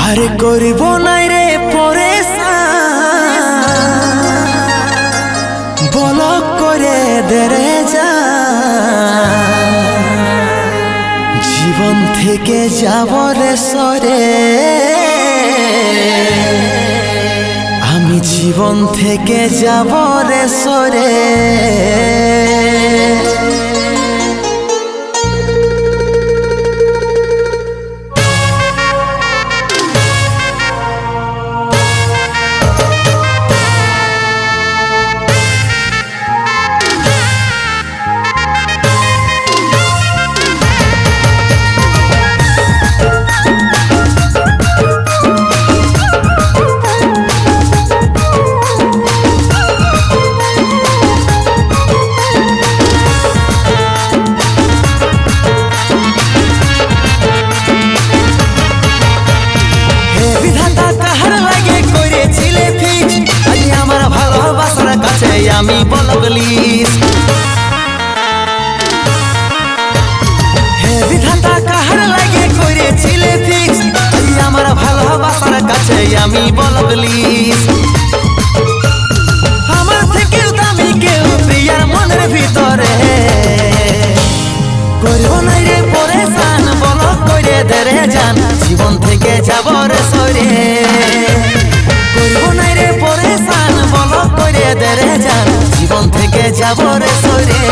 আরে করিব নাই রে পরেশান বলক করে দেরে যা জীবন থেকে যাব রে সরে আমি জীবন থেকে যাব রে সরে আমি বলগলিস হে বিধাতা কাহার লাগে করেছিলে ফিক্স আমার ভালোবাসার কাছে আমি বলগলিস আমার থেকেও দামি কেউ প্রিয়ার মনের ভিতরে করব নাই রে পরেশান বলক করে দেরে যান জীবন থেকে যাব রে সরে করব নাই রে পরেশান বলক করে দেরে যান জীবন থেকে যাব রে সরে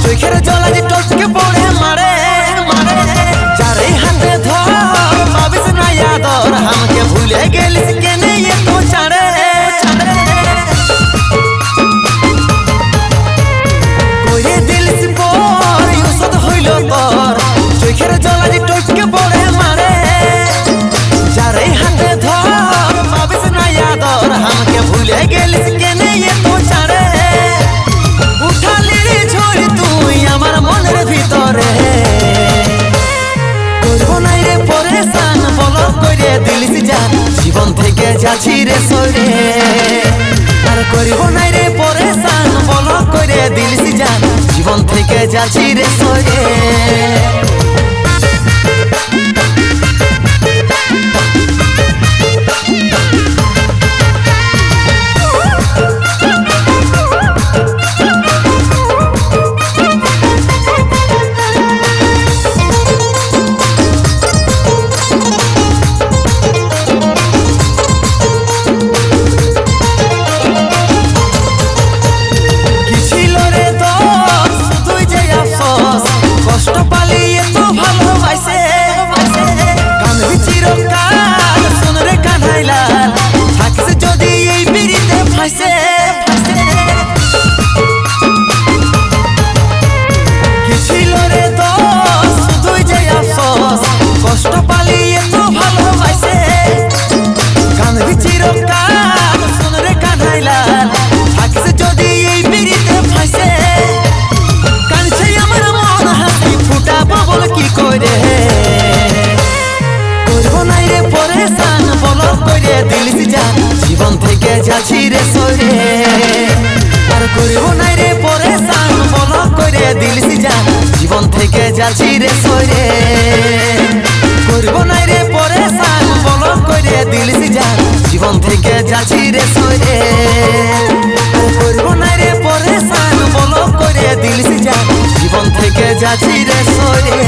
চোখের জলা যে টসকে পড়ে মারে মারে যারে হাতে ধর পাবিস না আদর আমাকে ভুলে গেলিস কেনে এত ছাড়ে করে দিলিস পর ওষুধ হইল তোর চোখের জলা যে টসকে পড়ে মারে যারে হাতে ধর পাবিস না আদর আমাকে ভুলে গেলিস কেনে এত ছাড়ে জীবন থেকে যাচ্ছি রে সরে আর করিব নাই রে পরেশান বলক করে দিলিস জান জীবন থেকে যাচ্ছি রে সরে কষ্ট পালি এত ভালোবাসে কাঁদবি চিরকাল শোন রে কানাইলাল থাকিস যদি এই পিড়িতে ফাঁসে কানছে আমার মন হাসি ফুটাবো বল কি করে করব নাই রে পরেশান বলক করে দিলিস জান জীবন থেকে যাচ্ছি রে সরে আর করব নাই রে পরেশান বলক করে দিলিস জান জীবন থেকে যাচ্ছি রে সরে করব নাই রে পরেশান বলক করে দিলিস জান জীবন থেকে যাচ্ছি রে সরে করব নাই রে পরেশান বলক করে দিলিস জান জীবন থেকে যাচ্ছি রে সরে।